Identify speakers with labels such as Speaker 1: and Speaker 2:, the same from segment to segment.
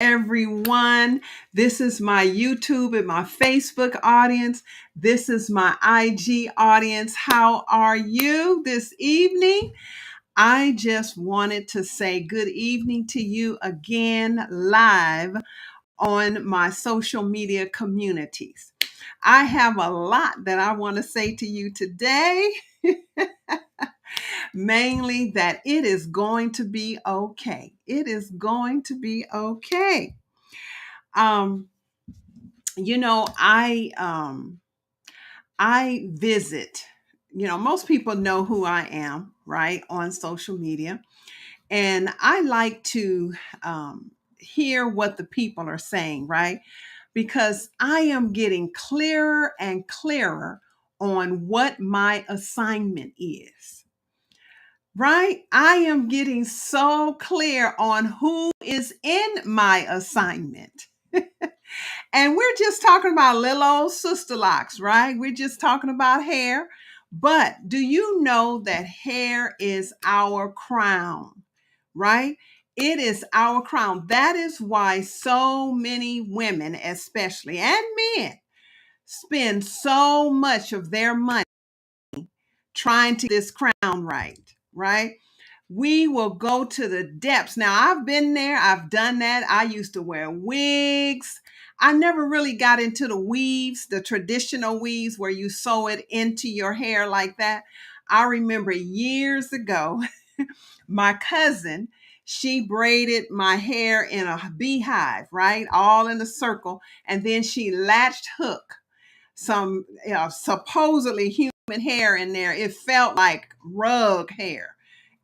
Speaker 1: Everyone. This is my YouTube and my Facebook audience. This is my IG audience. How are you this evening? I just wanted to say good evening to you again live on my social media communities. I have a lot that I want to say to you today. Mainly that it is going to be okay. It is going to be okay. Um, I visit, most people know who I am, right, on social media. And I like to hear what the people are saying, right? Because I am getting clearer and clearer on what my assignment is. Right? I am getting so clear on who is in my assignment. And we're just talking about little old Sisterlocks, right? We're just talking about hair. But do you know that hair is our crown, right? It is our crown. That is why so many women, especially, and men, spend so much of their money trying to get this crown right, right? We will go to the depths. Now, I've been there, I've done that. I used to wear wigs. I never really got into the weaves, the traditional weaves where you sew it into your hair like that. I remember years ago, my cousin, she braided my hair in a beehive, right? All in a circle. And then she latched hook some supposedly human hair in there. It felt like rug hair.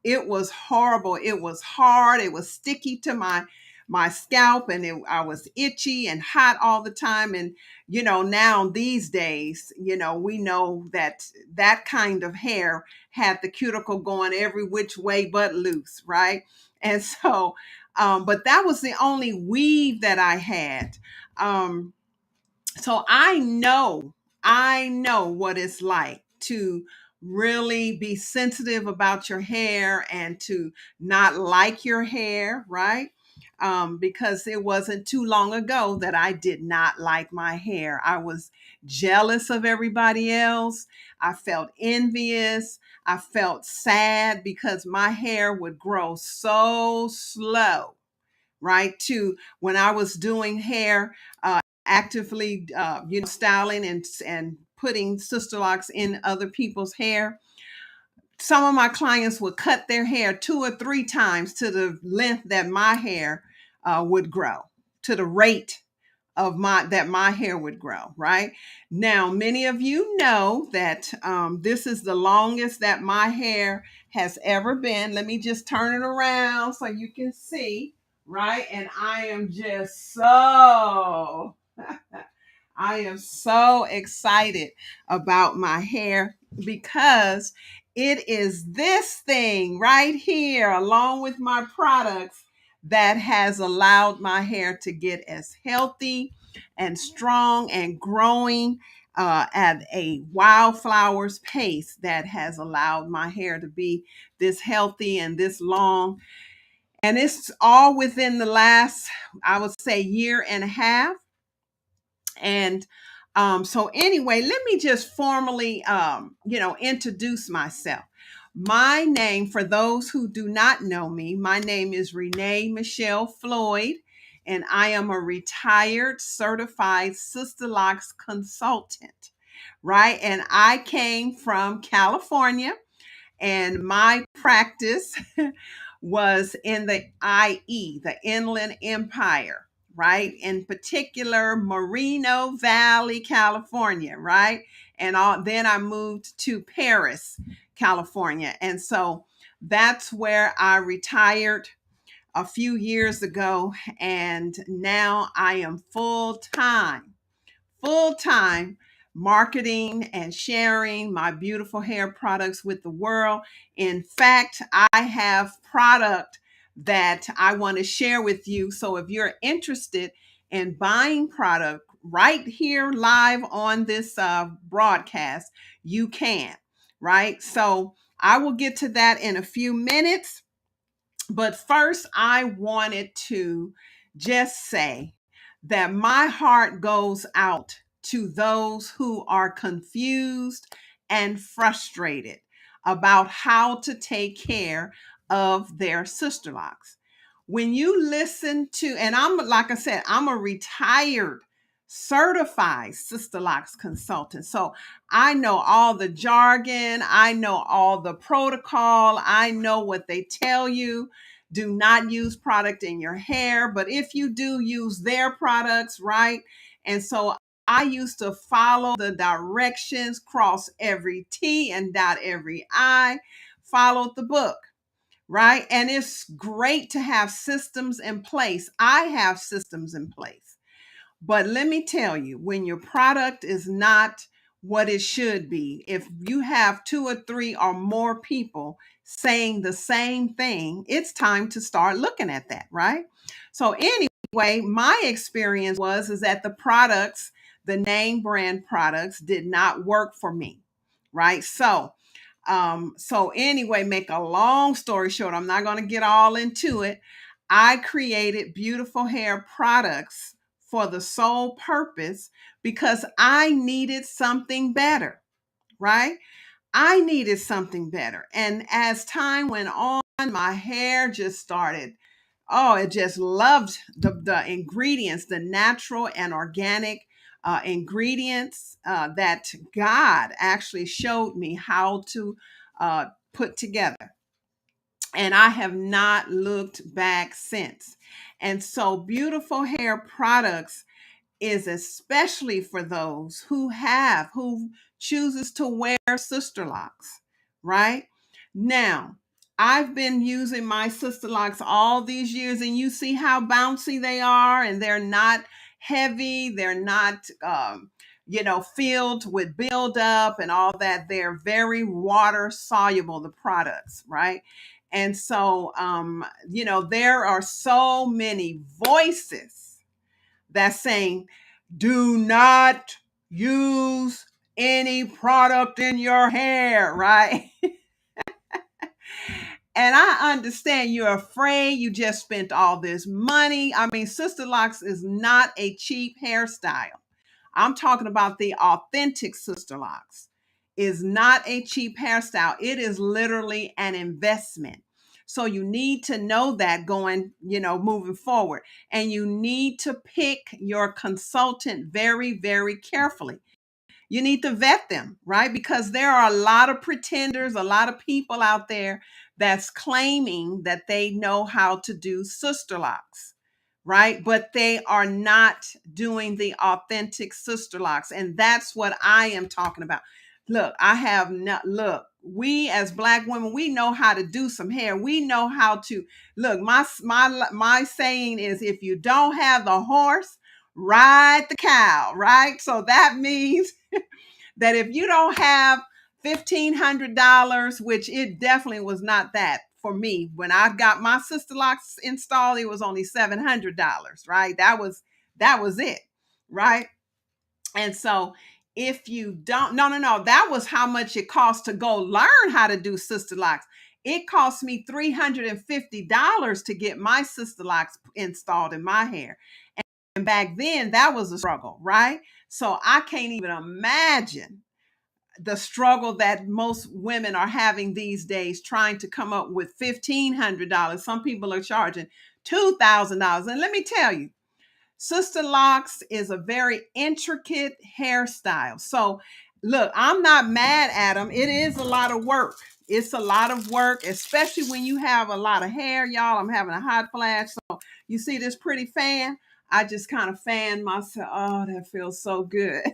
Speaker 1: It was horrible. It was hard. It was sticky to my scalp, and I was itchy and hot all the time. And now these days, we know that that kind of hair had the cuticle going every which way but loose, right? And so, but that was the only weave that I had. So I know what it's like to really be sensitive about your hair and to not like your hair, right? Because it wasn't too long ago that I did not like my hair. I was jealous of everybody else. I felt envious. I felt sad because my hair would grow so slow, right? To when I was doing hair, actively, styling and putting sister locks in other people's hair. Some of my clients would cut their hair 2 or 3 times to the length that my hair would grow, to the rate of my hair would grow. Right now, many of you know that this is the longest that my hair has ever been. Let me just turn it around so you can see. Right, and I am just so I am so excited about my hair because it is this thing right here, along with my products, that has allowed my hair to get as healthy and strong and growing at a wildflower's pace, that has allowed my hair to be this healthy and this long. And it's all within the last, I would say, year and a half. And so anyway, let me just formally, introduce myself. My name, for those who do not know me, my name is ReneMFloyd, and I am a retired certified Sister Locks consultant, right? And I came from California, and my practice was in the IE, the Inland Empire, right? In particular, Moreno Valley, California, right? And then I moved to Paris, California. And so that's where I retired a few years ago. And now I am full time marketing and sharing my beautiful hair products with the world. In fact, I have product that I want to share with you. So if you're interested in buying product right here live on this broadcast, you can, right? So I will get to that in a few minutes. But first, I wanted to just say that my heart goes out to those who are confused and frustrated about how to take care of their sister locks. When you listen to, and I'm like I said, I'm a retired certified sister locks consultant. So I know all the jargon, I know all the protocol, I know what they tell you. Do not use product in your hair, but if you do, use their products, right? And so I used to follow the directions, cross every T and dot every I, followed the book, right? And it's great to have systems in place. I have systems in place. But let me tell you, when your product is not what it should be, if you have two or three or more people saying the same thing, it's time to start looking at that, right? So anyway, my experience was is that the products, the name brand products did not work for me, right? So anyway, make a long story short, I'm not going to get all into it. I created beautiful hair products for the sole purpose because I needed something better, right? I needed something better. And as time went on, my hair just started, oh, it just loved the ingredients, the natural and organic ingredients that God actually showed me how to put together. And I have not looked back since. And so, beautiful hair products is especially for those who chooses to wear sister locks, right? Now, I've been using my sister locks all these years, and you see how bouncy they are, and they're not heavy, they're not filled with buildup and all that. They're very water soluble, the products, right? And so there are so many voices that's saying, do not use any product in your hair, right? And I understand you're afraid you just spent all this money. I mean, Sister Locks is not a cheap hairstyle. I'm talking about the authentic Sister Locks. Is not a cheap hairstyle. It is literally an investment. So you need to know that going, moving forward. And you need to pick your consultant very, very carefully. You need to vet them, right? Because there are a lot of pretenders, a lot of people out there that's claiming that they know how to do sister locks, right? But they are not doing the authentic sister locks. And that's what I am talking about. Look, we as Black women, we know how to do some hair. We know how to look. My saying is, if you don't have the horse, ride the cow, right? So that means that if you don't have $1,500, which it definitely was not that for me, when I got my sister locks installed, it was only $700, right? That was it, right? And so if you don't, no, that was how much it cost to go learn how to do sister locks. It cost me $350 to get my sister locks installed in my hair. And back then, that was a struggle, right? So I can't even imagine the struggle that most women are having these days trying to come up with $1,500. Some people are charging $2,000. And let me tell you, Sister Locks is a very intricate hairstyle. So, look, I'm not mad at them. It is a lot of work. It's a lot of work, especially when you have a lot of hair, y'all. I'm having a hot flash. So, you see this pretty fan? I just kind of fan myself. Oh, that feels so good.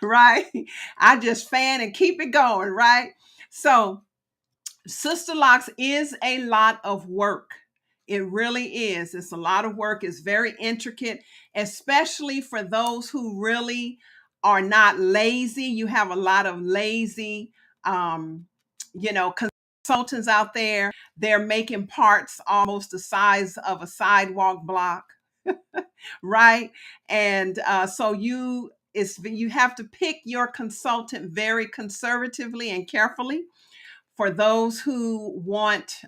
Speaker 1: Right? I just fan and keep it going, right? So, Sister Locks is a lot of work. It really is. It's a lot of work. It's very intricate, especially for those who really are not lazy. You have a lot of lazy, consultants out there. They're making parts almost the size of a sidewalk block, right? And so you have to pick your consultant very conservatively and carefully for those who want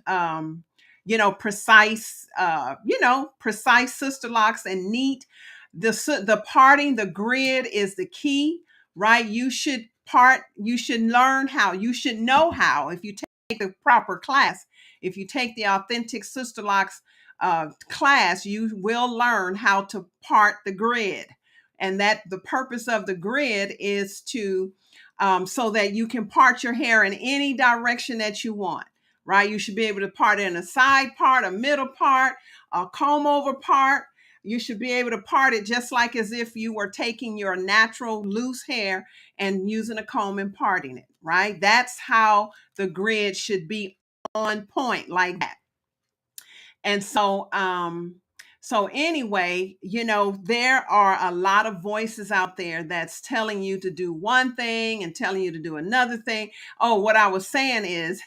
Speaker 1: precise, precise sister locks and neat. The parting, the grid is the key, right? You should learn how, you should know how, if you take the proper class, if you take the authentic sister locks class, you will learn how to part the grid. And that the purpose of the grid is to so that you can part your hair in any direction that you want, right? You should be able to part it in a side part, a middle part, a comb over part. You should be able to part it just like as if you were taking your natural loose hair and using a comb and parting it, right? That's how the grid should be, on point like that. And so anyway, there are a lot of voices out there that's telling you to do one thing and telling you to do another thing. Oh, what I was saying is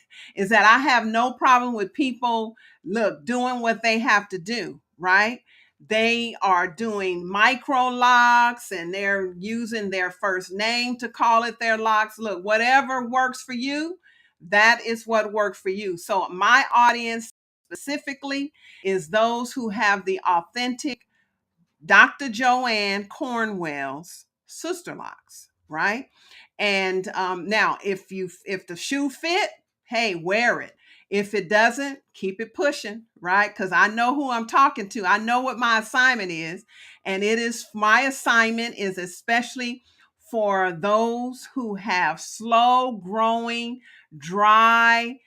Speaker 1: that I have no problem with people, look, doing what they have to do, right? They are doing micro locks and they're using their first name to call it their locks. Look, whatever works for you, that is what worked for you. So my audience specifically is those who have the authentic Dr. Joanne Cornwell's sister locks, right? And now, if the shoe fit, hey, wear it. If it doesn't, keep it pushing, right? Because I know who I'm talking to. I know what my assignment is, and my assignment is especially for those who have slow growing, dry,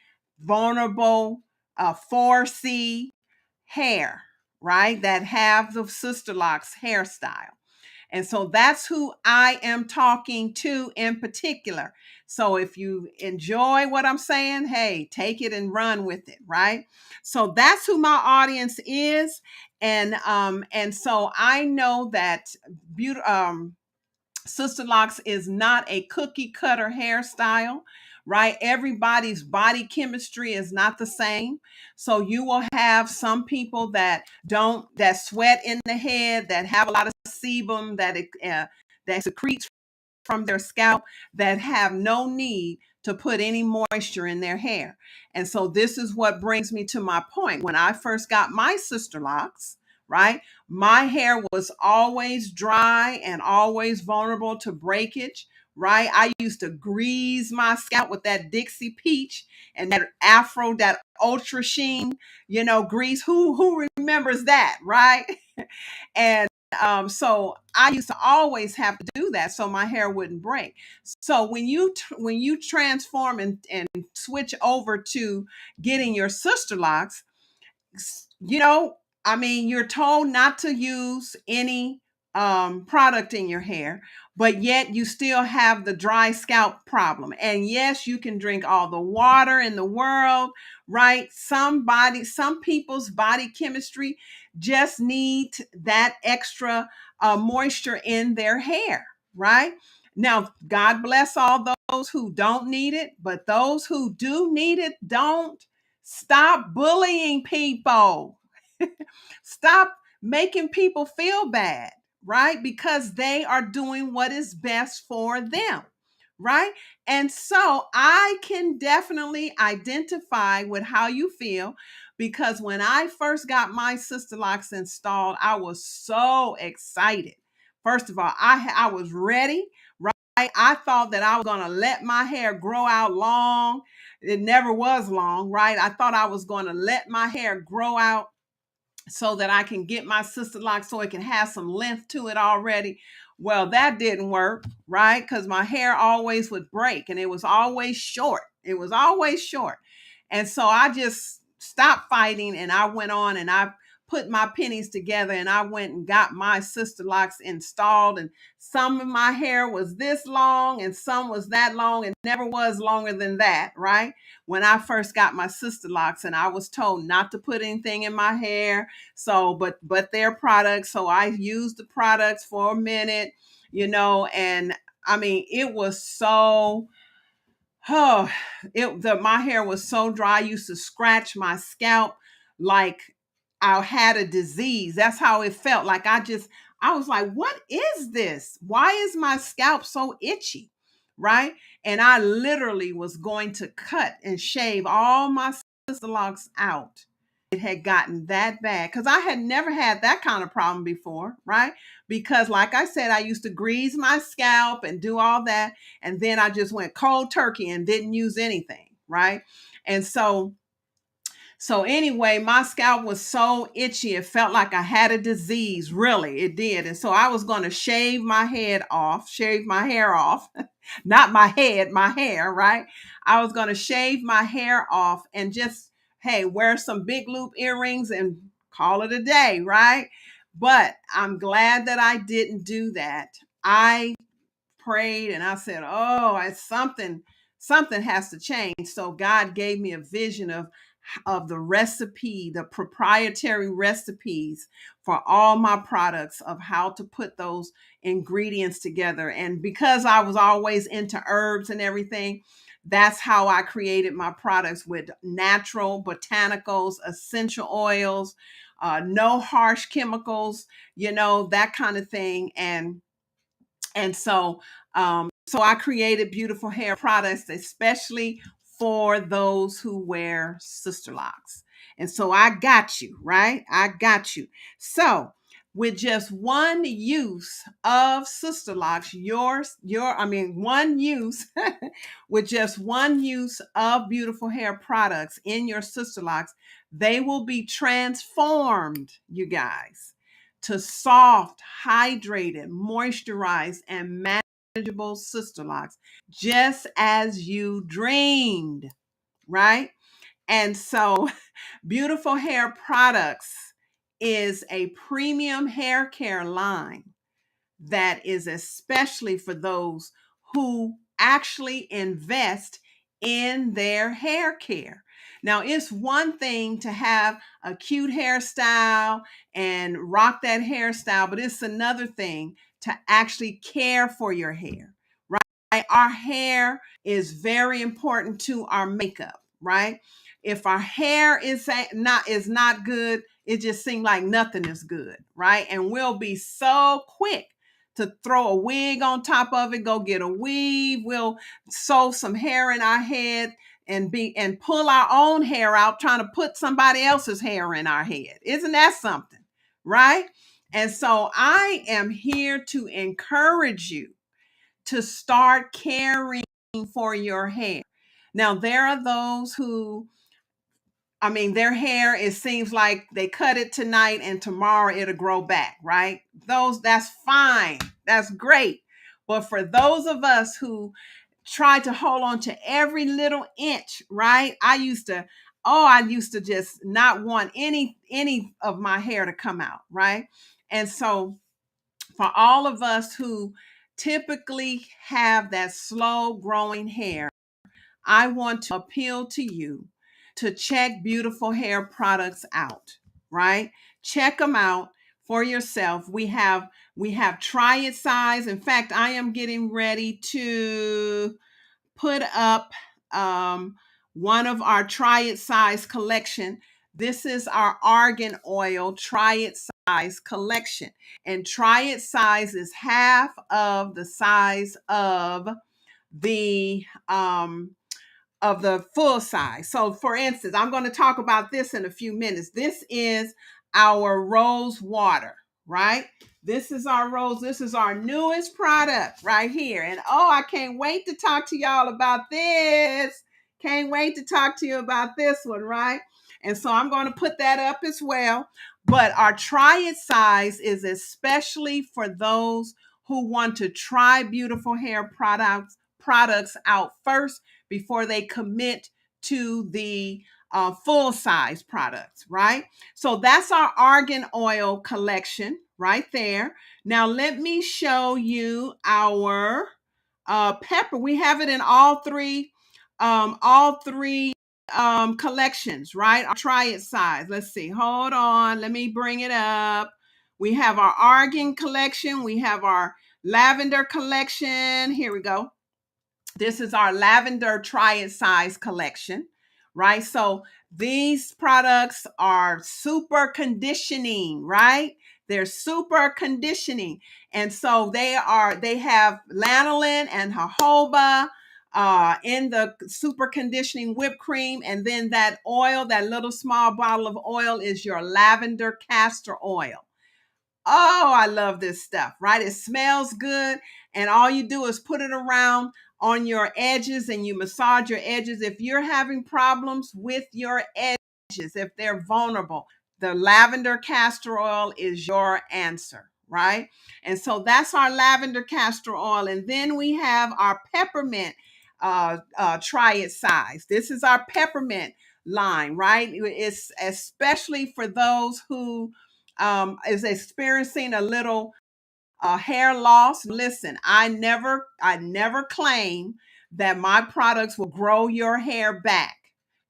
Speaker 1: vulnerable, 4C hair, right? That have the sister locks hairstyle. And so that's who I am talking to in particular. So if you enjoy what I'm saying, hey, take it and run with it, right? So that's who my audience is. And so I know that Sister Locks is not a cookie cutter hairstyle, right? Everybody's body chemistry is not the same. So you will have some people that sweat in the head, that have a lot of sebum, that secretes from their scalp, that have no need to put any moisture in their hair. And so this is what brings me to my point. When I first got my sister locks, right, my hair was always dry and always vulnerable to breakage, right? I used to grease my scalp with that Dixie Peach and that Afro, that Ultra Sheen, grease. Who remembers that, right? And so I used to always have to do that so my hair wouldn't break. So when you transform and switch over to getting your sister locks, you know, I mean, you're told not to use any product in your hair, but yet you still have the dry scalp problem. And yes, you can drink all the water in the world, right? Some people's body chemistry just need that extra moisture in their hair, right? Now, God bless all those who don't need it, but those who do need it, don't stop bullying people. Stop making people feel bad, right? Because they are doing what is best for them, right? And so I can definitely identify with how you feel, because when I first got my sister locks installed, I was so excited. First of all, I was ready, right? I thought that I was going to let my hair grow out long. It never was long, right? I thought I was going to let my hair grow out so that I can get my sister lock so it can have some length to it already. Well, that didn't work, right? Because my hair always would break and it was always short. It was always short. And so I just stopped fighting and I went on and I put my pennies together and I went and got my sister locks installed. And some of my hair was this long and some was that long and never was longer than that, right? When I first got my sister locks, and I was told not to put anything in my hair. So, but their products. So I used the products for a minute, and I mean, it was so, oh, my hair was so dry. I used to scratch my scalp like I had a disease. That's how it felt. Like I was like, what is this? Why is my scalp so itchy? Right. And I literally was going to cut and shave all my sister locks out it had gotten that bad, because I had never had that kind of problem before, right? Because, like I said, I used to grease my scalp and do all that. And then I just went cold turkey and didn't use anything, right? And so anyway, my scalp was so itchy. It felt like I had a disease. Really, it did. And so I was going to shave my head off, shave my hair off, not my head, my hair, right? I was going to shave my hair off and just, hey, wear some big loop earrings and call it a day, right? But I'm glad that I didn't do that. I prayed and I said, "Oh, it's something has to change." So God gave me a vision of the recipe, the proprietary recipes for all my products, of how to put those ingredients together. And because I was always into herbs and everything, that's how I created my products, with natural botanicals, essential oils, no harsh chemicals, that kind of thing. And so I created beautiful hair products, especially for those who wear Sisterlocks. And so I got you, right? I got you. So with just one use of Sisterlocks, one use with just one use of beautiful hair products in your Sisterlocks, they will be transformed, you guys, to soft, hydrated, moisturized, and manageable Sisterlocks, just as you dreamed, right? And so, Beautiful Hair Products is a premium hair care line that is especially for those who actually invest in their hair care. Now, it's one thing to have a cute hairstyle and rock that hairstyle, but it's another thing to actually care for your hair, right? Our hair is very important to our makeup, right? If our hair is not good, it just seems like nothing is good, right? And we'll be so quick to throw a wig on top of it, go get a weave. We'll sew some hair in our head and pull our own hair out, trying to put somebody else's hair in our head. Isn't that something? Right? And so I am here to encourage you to start caring for your hair. Now, there are those who, their hair, it seems like they cut it tonight and tomorrow it'll grow back, right? That's fine. That's great. But for those of us who try to hold on to every little inch, right? I used to just not want any of my hair to come out, right? And so for all of us who typically have that slow growing hair, I want to appeal to you to check Beautiful Hair Products out, right? Check them out for yourself. We have try it size. In fact, I am getting ready to put up one of our try it size collection. This is our argan oil try it size collection. And try it size is half of the size the um of the full size. So for instance, I'm going to talk about this in a few minutes. This is our rose water, right? This is our newest product right here. And oh, I can't wait to talk to y'all about this. Can't wait to talk to you about this one, right? And so I'm going to put that up as well. But our try it size is especially for those who want to try beautiful hair products out first before they commit to the full size products, right? So that's our argan oil collection right there. Now let me show you our pepper. We have it in all three collections, right? I'll try it size. Let's see. Hold on. Let me bring it up. We have our argan collection. We have our lavender collection. Here we go. This is our lavender try it size collection, right? So these products are super conditioning, right? They're super conditioning. And so they have lanolin and jojoba. in the super conditioning whipped cream. And then that oil, that little small bottle of oil, is your lavender castor oil. Oh, I love this stuff, right? It smells good. And all you do is put it around on your edges and you massage your edges. If you're having problems with your edges, if they're vulnerable, the lavender castor oil is your answer, right? And so that's our lavender castor oil. And then we have our peppermint try it size. This is our peppermint line, right? It's especially for those who is experiencing a little hair loss. Listen, I never claim that my products will grow your hair back,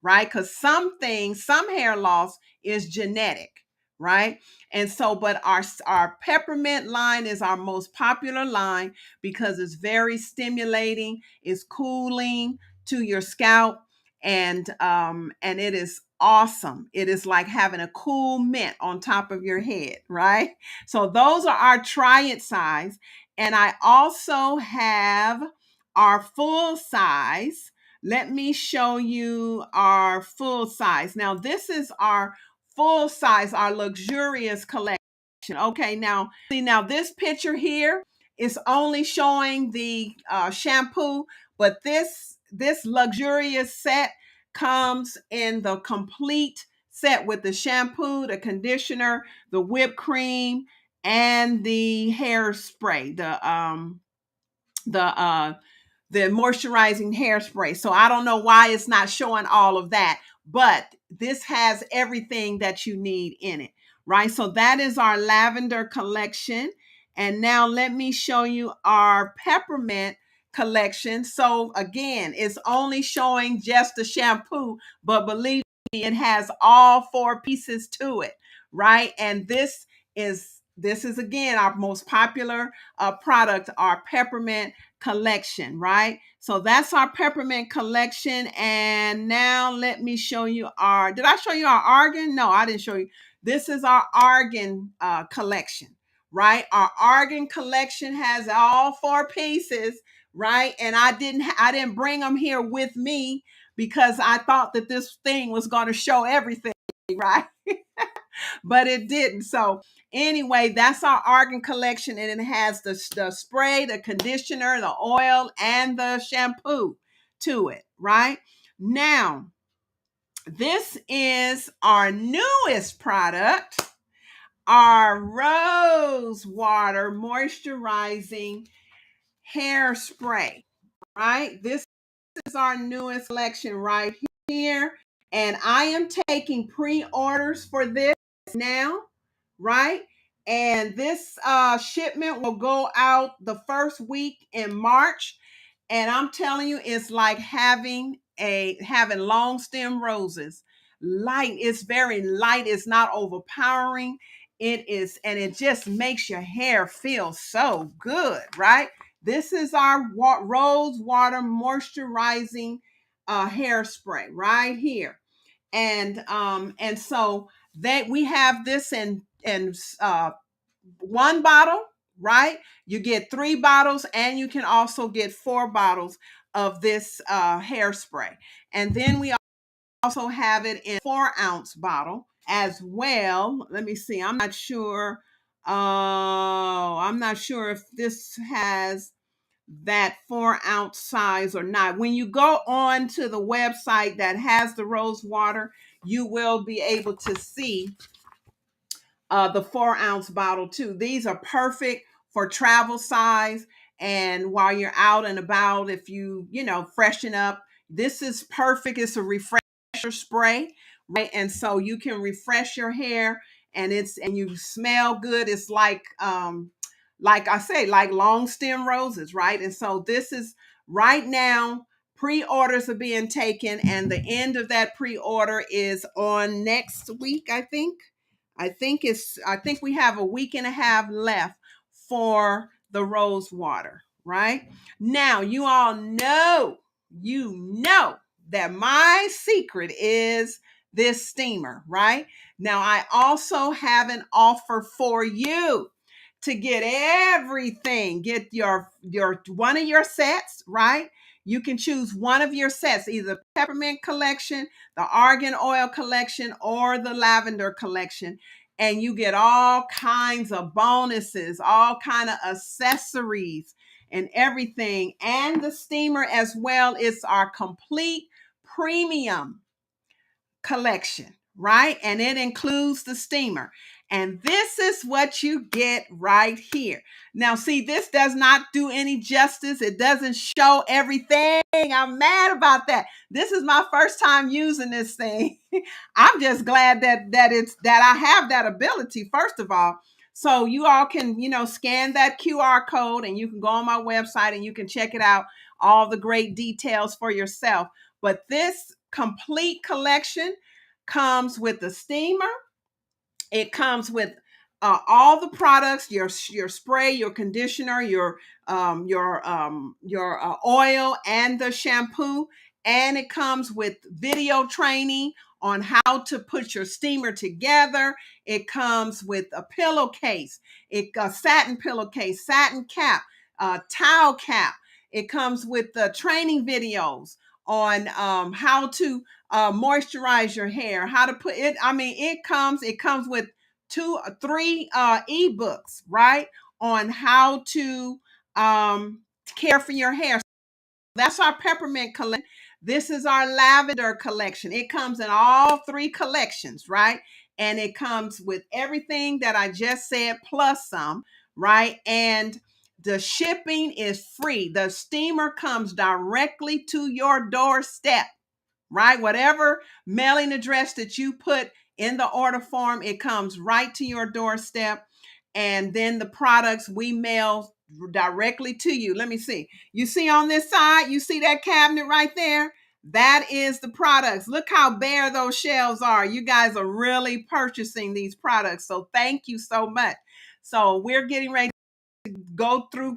Speaker 1: right? Because some hair loss is genetic, right? And so, but our peppermint line is our most popular line because it's very stimulating, it's cooling to your scalp, and it is awesome. It is like having a cool mint on top of your head, right? So those are our try it size. And I also have our full size. Let me show you our full size. Now, this is our full size, our luxurious collection. Okay, now, see, now this picture here is only showing the shampoo, but this luxurious set comes in the complete set with the shampoo, the conditioner, the whipped cream, and the hairspray, the the moisturizing hairspray. So I don't know why it's not showing all of that, but this has everything that you need in it, right? So that is our lavender collection. And now let me show you our peppermint collection. So again, it's only showing just the shampoo, but believe me, it has all four pieces to it, right? And this is again our most popular product, our peppermint collection, right? So that's our peppermint collection. And now let me show you did I show you our argan? No, I didn't show you. This is our argan collection, right? Our argan collection has all four pieces, right? And I didn't bring them here with me because I thought that this thing was going to show everything, right? But it didn't. So anyway, that's our argan collection, and it has the spray, the conditioner, the oil, and the shampoo to it, right? Now, this is our newest product, our rose water moisturizing hairspray, right? This is our newest collection right here. And I am taking pre-orders for this now, right? And this shipment will go out the first week in March. And I'm telling you, it's like having long stem roses. Light, it's very light, it's not overpowering. It is, and it just makes your hair feel so good, right? This is our rose water moisturizing hairspray right here. And so that we have this in one bottle, right? You get 3 bottles, and you can also get 4 bottles of this hairspray. And then we also have it in 4-ounce bottle as well. Let me see. I'm not sure. I'm not sure if this has that 4-ounce size or not. When you go on to the website that has the rose water, you will be able to see the 4-ounce bottle too. These are perfect for travel size, and while you're out and about, if you freshen up, this is perfect. It's a refresher spray, right? And so you can refresh your hair, and you smell good. It's like I say, like long stem roses, right? And so this is right now. Pre-orders are being taken, and the end of that pre-order is on next week, I think. I think we have a week and a half left for the rose water, right? Now, you know that my secret is this steamer, right? Now, I also have an offer for you to get everything. Get your one of your sets, right? You can choose one of your sets, either peppermint collection, the argan oil collection, or the lavender collection. And you get all kinds of bonuses, all kind of accessories and everything. And the steamer as well. It's our complete premium collection, right? And it includes the steamer. And this is what you get right here. Now, see, this does not do any justice. It doesn't show everything. I'm mad about that. This is my first time using this thing. I'm just glad that I have that ability, first of all. So you all can, scan that QR code and you can go on my website and you can check it out, all the great details for yourself. But this complete collection comes with the steamer. It comes with all the products: your spray, your conditioner, your oil, and the shampoo. And it comes with video training on how to put your steamer together. It comes with a pillowcase, a satin pillowcase, satin cap, towel cap. It comes with the training videos on how to moisturize your hair, how to put it. I mean, it comes with 2 or 3 ebooks, right, on how to care for your hair. That's our peppermint collection. This is our lavender collection. It comes in all 3 collections, right? And it comes with everything that I just said plus some, right? And the shipping is free. The steamer comes directly to your doorstep, right? Whatever mailing address that you put in the order form, it comes right to your doorstep. And then the products we mail directly to you. Let me see. You see on this side, you see that cabinet right there? That is the products. Look how bare those shelves are. You guys are really purchasing these products. So thank you so much. So we're getting ready go through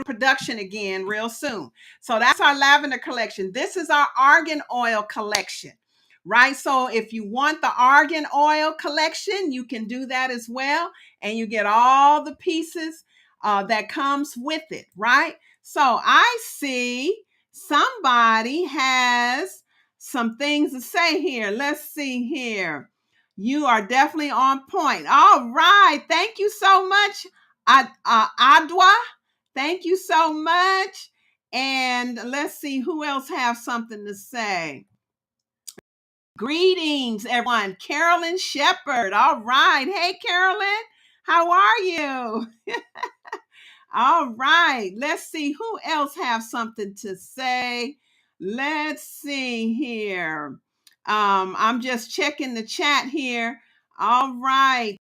Speaker 1: production again real soon. So that's our lavender collection. This is our argan oil collection, right? So if you want the argan oil collection, you can do that as well, and you get all the pieces that comes with it, right? So I see somebody has some things to say here. Let's see here. You are definitely on point. All right. Thank you so much, Adwa. Thank you so much. And let's see who else have something to say. Greetings, everyone. Carolyn Shepherd. All right. Hey, Carolyn. How are you? All right. Let's see who else have something to say. Let's see here. I'm just checking the chat here. All right.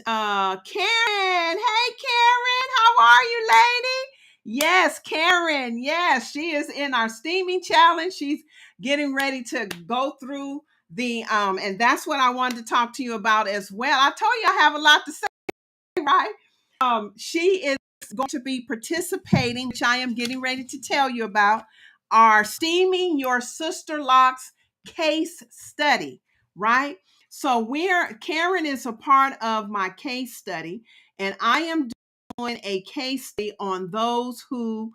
Speaker 1: Karen. Hey, Karen. How are you, lady? Yes, Karen. Yes, she is in our steaming challenge. She's getting ready to go through the and that's what I wanted to talk to you about as well. I told you I have a lot to say, right? She is going to be participating, which I am getting ready to tell you about, our Steaming Your Sisterlocks case study, right? So Karen is a part of my case study, and I am doing a case study on those who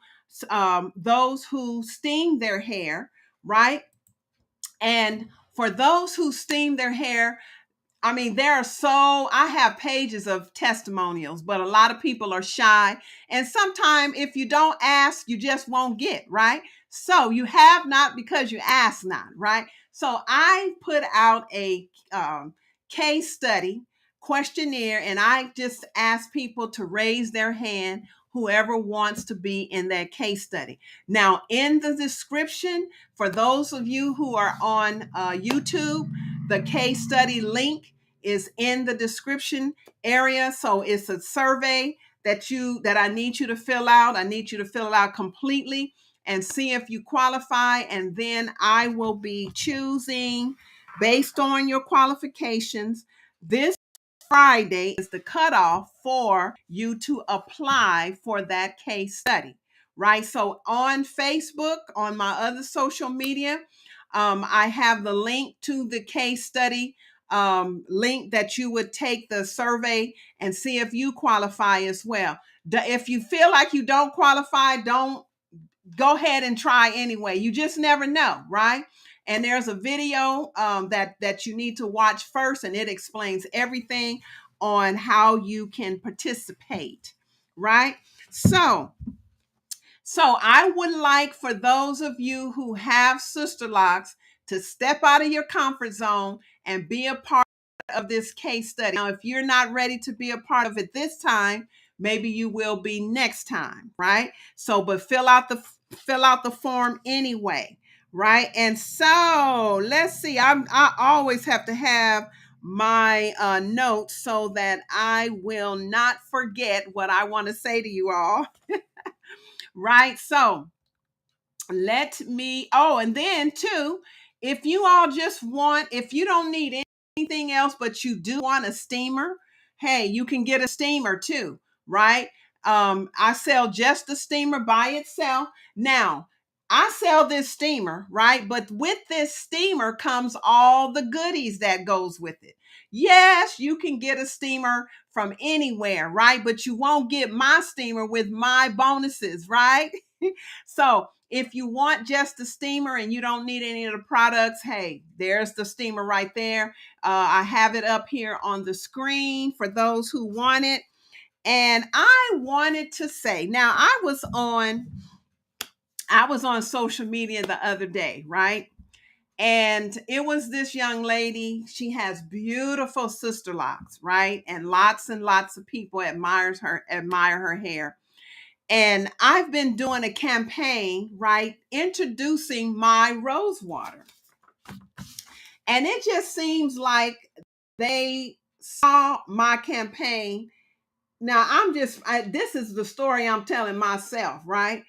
Speaker 1: steam their hair, right? And for those who steam their hair, I mean, I have pages of testimonials, but a lot of people are shy. And sometimes if you don't ask, you just won't get, right? So you have not because you ask not, right? So I put out a case study questionnaire, and I just ask people to raise their hand, whoever wants to be in that case study. Now, in the description, for those of you who are on YouTube, the case study link is in the description area. So it's a survey that I need you to fill out. I need you to fill it out completely and see if you qualify. And then I will be choosing based on your qualifications. This Friday is the cutoff for you to apply for that case study, right? So on Facebook, on my other social media, I have the link to the case study link that you would take the survey and see if you qualify as well. If you feel like you don't qualify, don't go ahead and try anyway. You just never know, right? And there's a video that you need to watch first, and it explains everything on how you can participate, right? So I would like for those of you who have Sisterlocks to step out of your comfort zone and be a part of this case study. Now, if you're not ready to be a part of it this time, maybe you will be next time, right? So, but fill out the form anyway, right? And so let's see. I always have to have my notes so that I will not forget what I want to say to you all, right? So let me, oh, and then too, if you all just want, if you don't need anything else, but you do want a steamer, hey, you can get a steamer too, right? I sell just the steamer by itself. Now, I sell this steamer, right? But with this steamer comes all the goodies that goes with it. Yes, you can get a steamer from anywhere, right? But you won't get my steamer with my bonuses, right? So if you want just the steamer and you don't need any of the products, hey, there's the steamer right there. I have it up here on the screen for those who want it. And I wanted to say, now I was on social media the other day, right? And it was this young lady. She has beautiful sister locks, right? And lots of people admire her hair. And I've been doing a campaign, right, introducing my rose water. And it just seems like they saw my campaign. Now, this is the story I'm telling myself, right?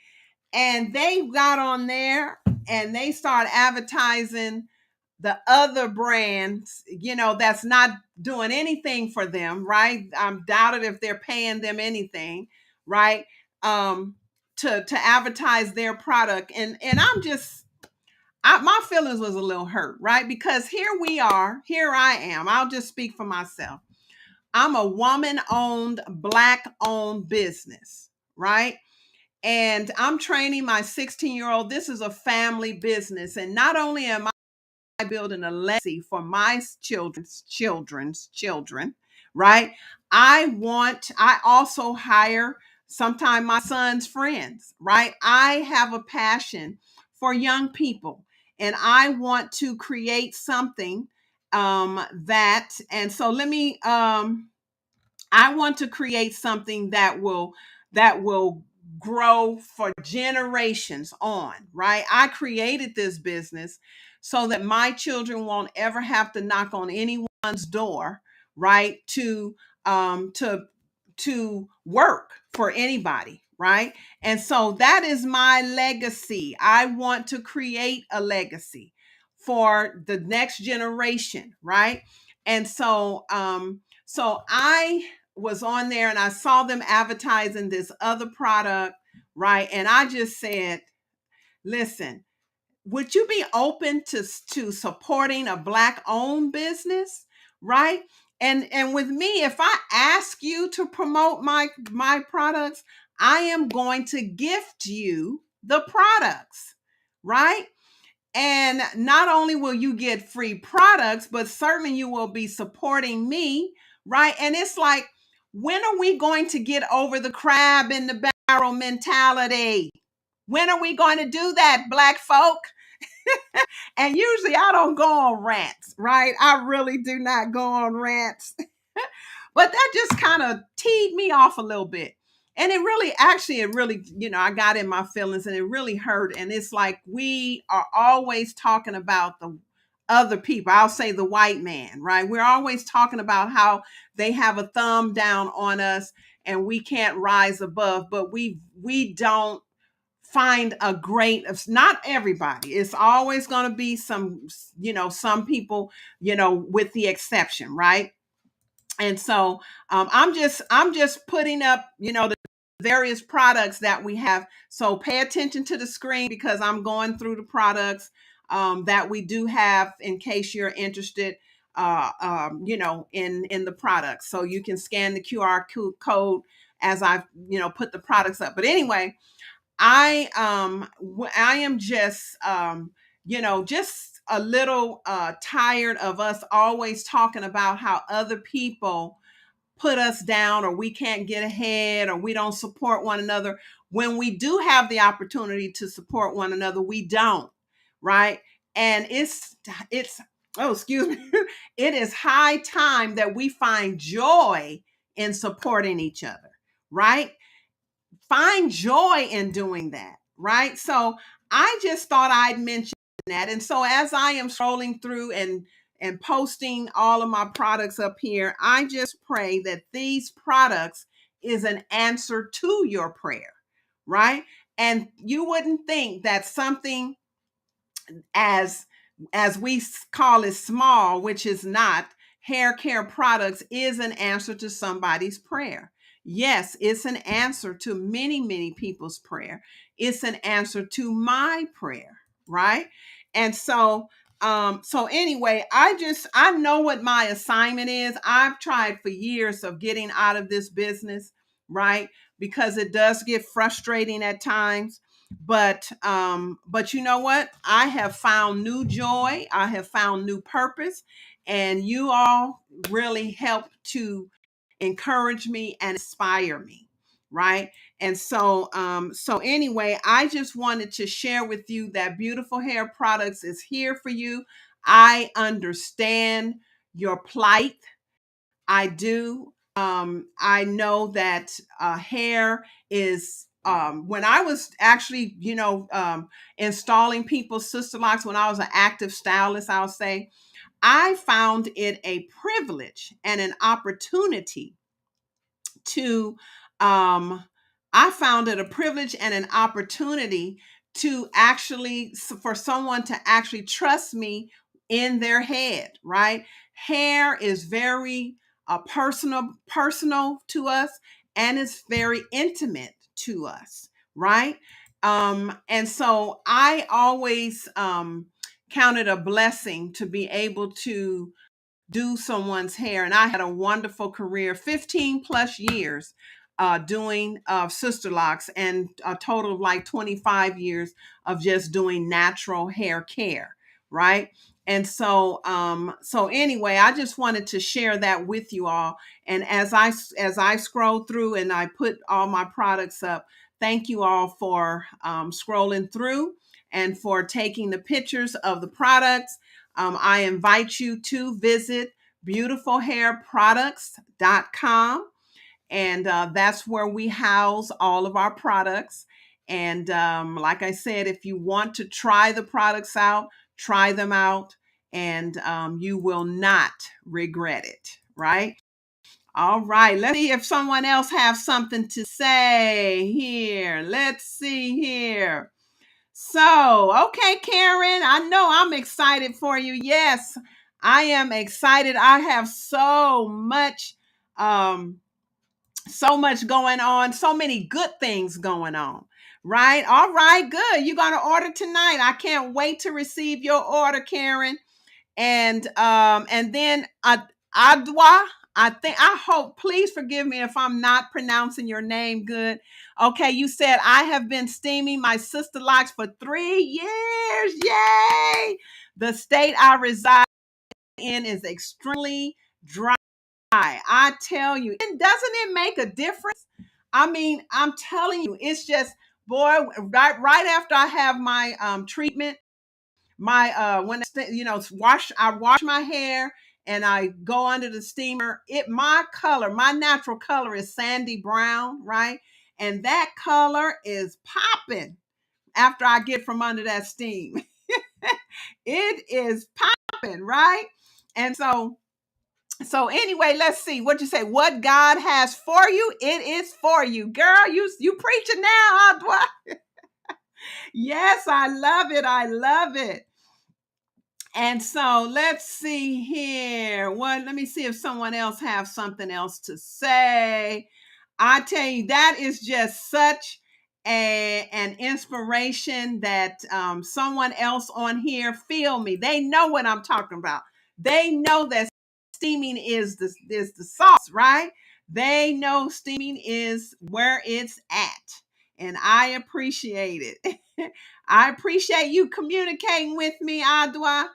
Speaker 1: And they got on there and they started advertising the other brands, that's not doing anything for them, right? I'm doubted if they're paying them anything, right? To advertise their product. And my feelings was a little hurt, right? Because here I am. I'll just speak for myself. I'm a woman-owned, Black-owned business, right? And I'm training my 16-year-old. This is a family business. And not only am I building a legacy for my children's children, right? I also hire sometimes my son's friends, right? I have a passion for young people and I want to create something and so I want to create something that will grow for generations on, right? I created this business so that my children won't ever have to knock on anyone's door, right? To work for anybody, right? And so that is my legacy. I want to create a legacy for the next generation, right? And so I was on there and I saw them advertising this other product, right? And I just said, listen, would you be open to supporting a Black owned business, right? And with me, if I ask you to promote my products, I am going to gift you the products, right? And not only will you get free products, but certainly you will be supporting me, right? And it's like, when are we going to get over the crab in the barrel mentality? When are we going to do that, Black folk? And usually I don't go on rants, right? I really do not go on rants. But that just kind of teed me off a little bit. And I got in my feelings and it really hurt. And it's like we are always talking about the other people. I'll say the white man, right? We're always talking about how they have a thumb down on us and we can't rise above, but we don't find a great, not everybody. It's always going to be some people, with the exception, right? And so I'm just putting up, the various products that we have. So pay attention to the screen because I'm going through the products that we do have in case you're interested, in the products. So you can scan the QR code as I've, put the products up. But anyway, I am just just a little tired of us always talking about how other people put us down, or we can't get ahead, or we don't support one another. When we do have the opportunity to support one another, we don't, right? And it's oh, excuse me. It is high time that we find joy in supporting each other, right? Find joy in doing that, right? So I just thought I'd mention that. And so as I am scrolling through and posting all of my products up here, I just pray that these products is an answer to your prayer, right? And you wouldn't think that something as we call it small, which is not, hair care products is an answer to somebody's prayer. Yes, it's an answer to many people's prayer. It's an answer to my prayer, right? And so so anyway, I know what my assignment is. I've tried for years of getting out of this business, right? Because it does get frustrating at times, but you know what, I have found new joy, I have found new purpose, and you all really help to encourage me and inspire me, right? And so so anyway, I just wanted to share with you that Beautiful Hair Products is here for you. I understand your plight. I do. I know that hair is, when I was actually, installing people's sister locks when I was an active stylist, I'll say, I found it a privilege and an opportunity to I found it a privilege and an opportunity to actually, for someone to actually trust me in their head, right? Hair is very personal to us, and it's very intimate to us, right? And so I always count it a blessing to be able to do someone's hair. And I had a wonderful career, 15 plus years doing sister locks, and a total of like 25 years of just doing natural hair care, right? And so so anyway, I just wanted to share that with you all. And as I scroll through and I put all my products up, thank you all for scrolling through and for taking the pictures of the products. I invite you to visit beautifulhairproducts.com. And that's where we house all of our products. And like I said, if you want to try the products out, try them out, and you will not regret it, right? All right, let's see if someone else has something to say here. Let's see here. So, okay, Karen, I know I'm excited for you. Yes, I am excited. I have um, so much going on, so many good things going on. Right? All right, good. You're gonna order tonight. I can't wait to receive your order, Karen. And then Adwa, I hope, please forgive me if I'm not pronouncing your name good. Okay, you said I have been steaming my sister locks for 3 years. Yay! The state I reside in is extremely dry. I tell you, and doesn't it make a difference? I mean, I'm telling you, it's just, boy, right after I have my treatment, my when I wash my hair and I go under the steamer, my color, my natural color is sandy brown, right? And that color is popping after I get from under that steam. It is popping, right? And so anyway, let's see what you say. What God has for you, it is for you, girl. You preaching now, Adwa. Yes, I love it. I love it. And so let's see here. Let me see if someone else has something else to say. I tell you, that is just such an inspiration that someone else on here feel me. They know what I'm talking about. They know that steaming is the sauce, right? They know steaming is where it's at. and I appreciate it. I appreciate you communicating with me, Adwa.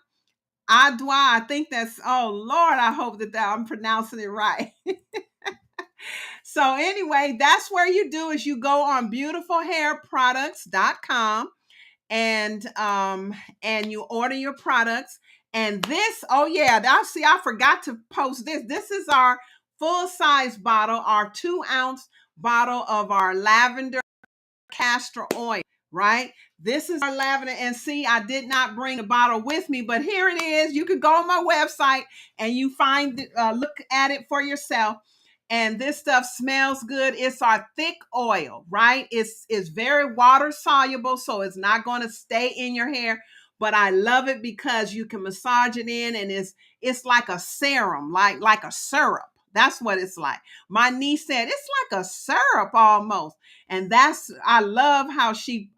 Speaker 1: Adwa, I think that's, oh Lord, I hope that I'm pronouncing it right. So anyway, that's where you do is you go on beautifulhairproducts.com and you order your products. And this, oh yeah, now see, I forgot to post this. This is our full size bottle, our 2-ounce bottle of our lavender castor oil, right? This is our lavender. And see, I did not bring the bottle with me, but here it is. You can go on my website and you find look at it for yourself. And this stuff smells good. It's our thick oil, right? It's very water soluble, so it's not going to stay in your hair. But I love it because you can massage it in, and it's like a serum, like a syrup. That's what it's like. My niece said it's like a syrup almost, and that's, I love how she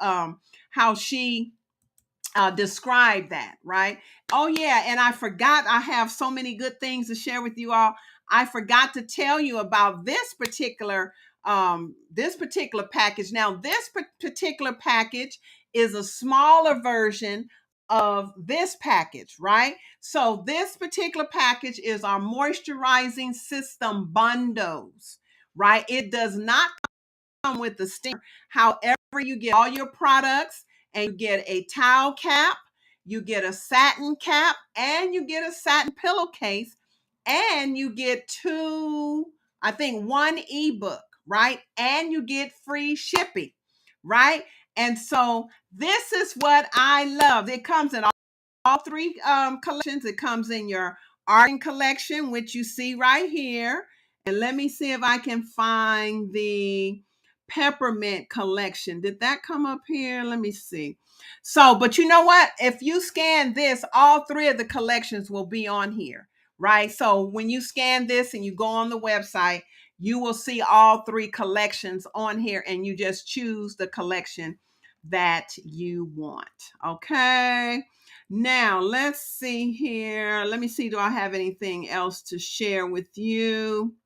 Speaker 1: describe that, right? Oh yeah, and I forgot, I have so many good things to share with you all. I forgot to tell you about this particular package. Now, this particular package is a smaller version of this package, right? So this particular package is our moisturizing system bundles, right? It does not come with the sticker. However, you get all your products and you get a towel cap, you get a satin cap, and you get a satin pillowcase, and you get I think one ebook, right? And you get free shipping, right? And so this is what I love. It comes in all three collections. It comes in your Argan collection, which you see right here. And let me see if I can find the peppermint collection. Did that come up here? Let me see. So, but you know what? If you scan this, all three of the collections will be on here, right? So when you scan this and you go on the website, you will see all three collections on here, and you just choose the collection that you want. Okay. Now, let's see here. Let me see. Do I have anything else to share with you?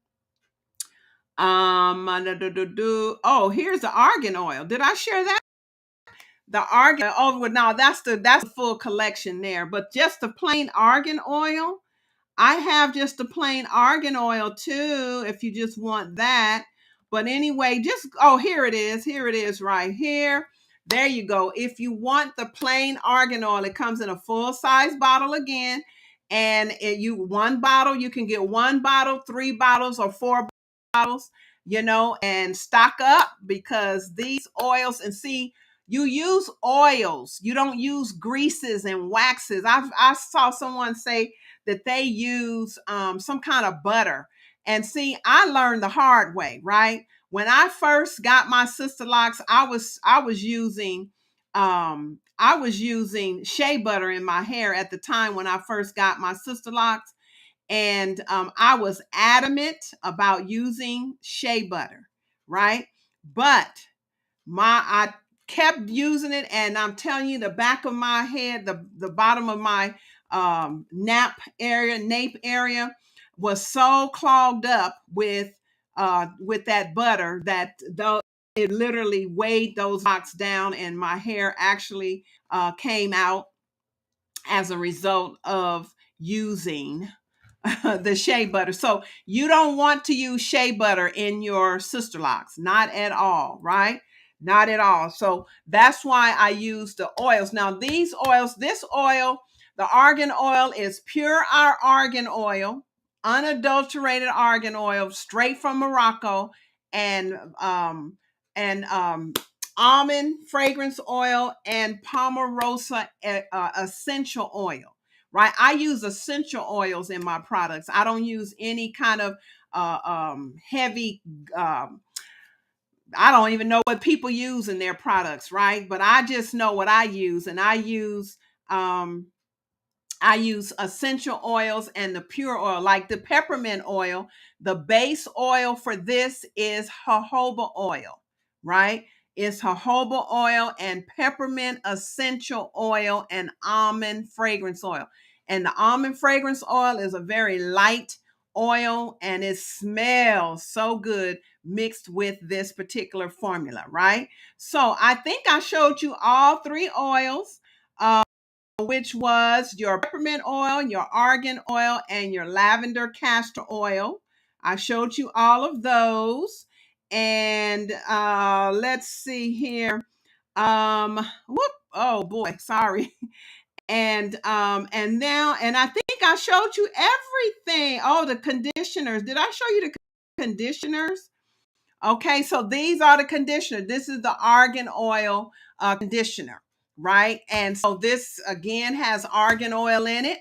Speaker 1: Oh, here's the argan oil. Did I share that? The argan. Oh, well, no, that's the full collection there. But just the plain argan oil. I have just a plain argan oil too, if you just want that. But anyway, just, oh, here it is. Here it is right here. There you go. If you want the plain argan oil, it comes in a full size bottle again. And one bottle, you can get one bottle, 3 bottles, or 4 bottles, and stock up, because these oils, and see, you use oils, you don't use greases and waxes. I saw someone say that they use some kind of butter. And see, I learned the hard way, right? When I first got my Sisterlocks, I was using shea butter in my hair at the time when I first got my Sisterlocks, and I was adamant about using shea butter, right? But I kept using it, and I'm telling you, the back of my head, the bottom of my nape area was so clogged up with that butter that it literally weighed those rocks down, and my hair actually came out as a result of using the shea butter. So you don't want to use shea butter in your Sisterlocks, not at all, right? Not at all. So that's why I use the oils. Now these oils, this oil, the argan oil, is pure argan oil, unadulterated argan oil, straight from Morocco, and almond fragrance oil, and palmarosa essential oil, right? I use essential oils in my products. I don't use any kind of heavy, I don't even know what people use in their products, right? But I just know what I use, and I use essential oils and the pure oil, like the peppermint oil. The base oil for this is jojoba oil, right? It's jojoba oil and peppermint essential oil and almond fragrance oil. And the almond fragrance oil is a very light oil, and it smells so good mixed with this particular formula, right? So I think I showed you all three oils, which was your peppermint oil, your argan oil, and your lavender castor oil. I showed you all of those. And let's see here. Oh boy, sorry. And now, and I think I showed you everything. Oh, the conditioners. Did I show you the conditioners? Okay, so these are the conditioners. This is the argan oil conditioner, right? And so this again has argan oil in it,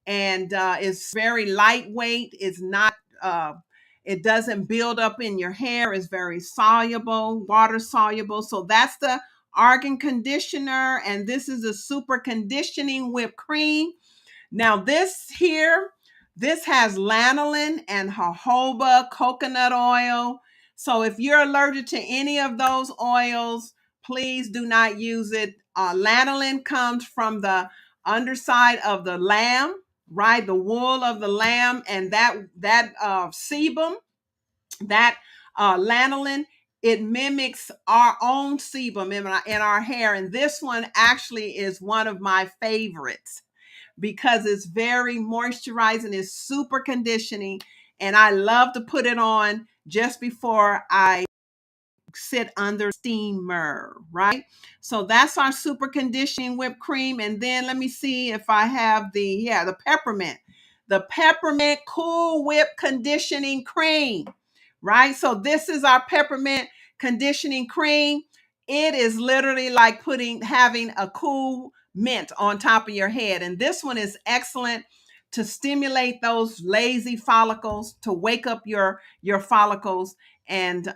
Speaker 1: and it's very lightweight. It's not, it doesn't build up in your hair. It's very soluble, water soluble. So that's the argan conditioner, and this is a super conditioning whipped cream. Now this here, this has lanolin and jojoba coconut oil. So if you're allergic to any of those oils, please do not use it. Lanolin comes from the underside of the lamb, right? The wool of the lamb, and that sebum, that lanolin, it mimics our own sebum in our hair. And this one actually is one of my favorites because it's very moisturizing, it's super conditioning, and I love to put it on just before I sit under steamer, right? So that's our super conditioning whipped cream. And then let me see if I have the peppermint. The peppermint cool whip conditioning cream, right? So this is our peppermint conditioning cream. It is literally like having a cool mint on top of your head. And this one is excellent to stimulate those lazy follicles, to wake up your follicles, and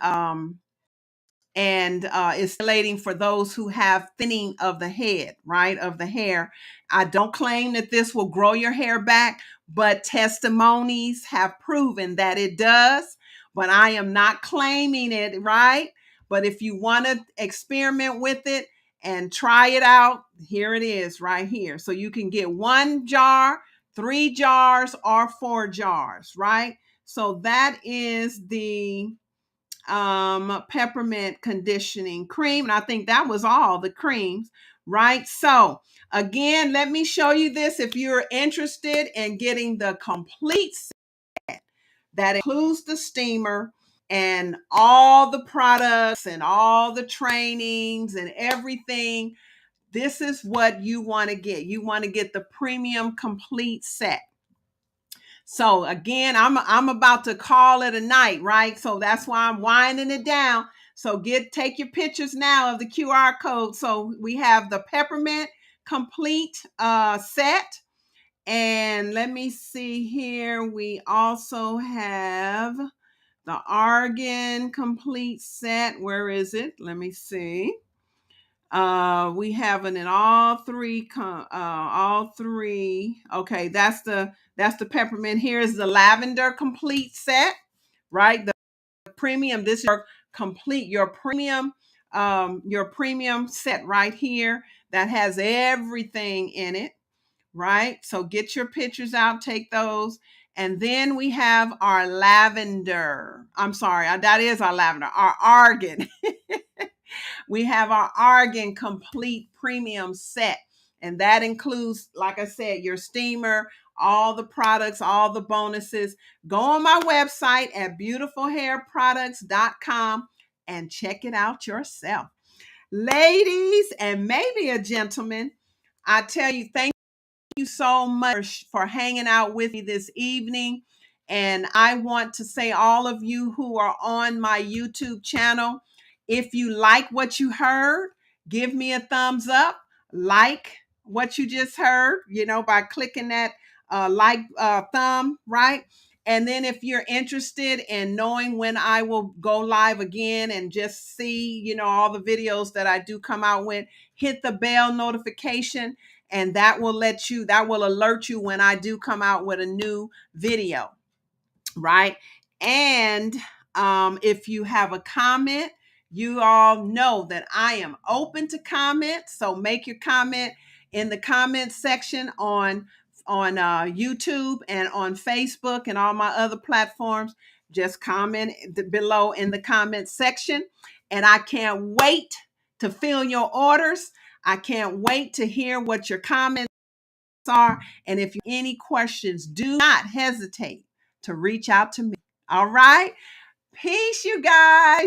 Speaker 1: is stimulating for those who have thinning of the head, right, of the hair. I don't claim that this will grow your hair back, but testimonies have proven that it does. But I am not claiming it, right? But if you want to experiment with it and try it out, here it is right here. So you can get 1 jar, 3 jars, or 4 jars, right? So that is the peppermint conditioning cream, and I think that was all the creams, right? So again, let me show you this if you're interested in getting the complete set that includes the steamer and all the products and all the trainings and everything. This is what you want to get. You want to get the premium complete set. So again, I'm about to call it a night, right? So that's why I'm winding it down. So take your pictures now of the QR code. So we have the peppermint complete set. And let me see here. We also have the argan complete set. Where is it? Let me see. We have it in all three. Okay, that's the peppermint. Here is the lavender complete set, right? The premium. This is your premium set right here that has everything in it, right? So get your pictures out, take those. And then we have our lavender. I'm sorry, that is our lavender, our argan. We have our argan complete premium set. And that includes, like I said, your steamer, all the products, all the bonuses. Go on my website at beautifulhairproducts.com and check it out yourself. Ladies, and maybe a gentleman, I tell you, thank you so much for hanging out with me this evening. And I want to say, all of you who are on my YouTube channel, if you like what you heard, give me a thumbs up, like what you just heard, by clicking that thumb, right? And then if you're interested in knowing when I will go live again and just see, all the videos that I do come out with, hit the bell notification, and that will alert you when I do come out with a new video, right? And if you have a comment, you all know that I am open to comments. So make your comment in the comment section on YouTube and on Facebook and all my other platforms. Just comment below in the comment section. And I can't wait to fill your orders. I can't wait to hear what your comments are. And if you have any questions, do not hesitate to reach out to me. All right. Peace, you guys.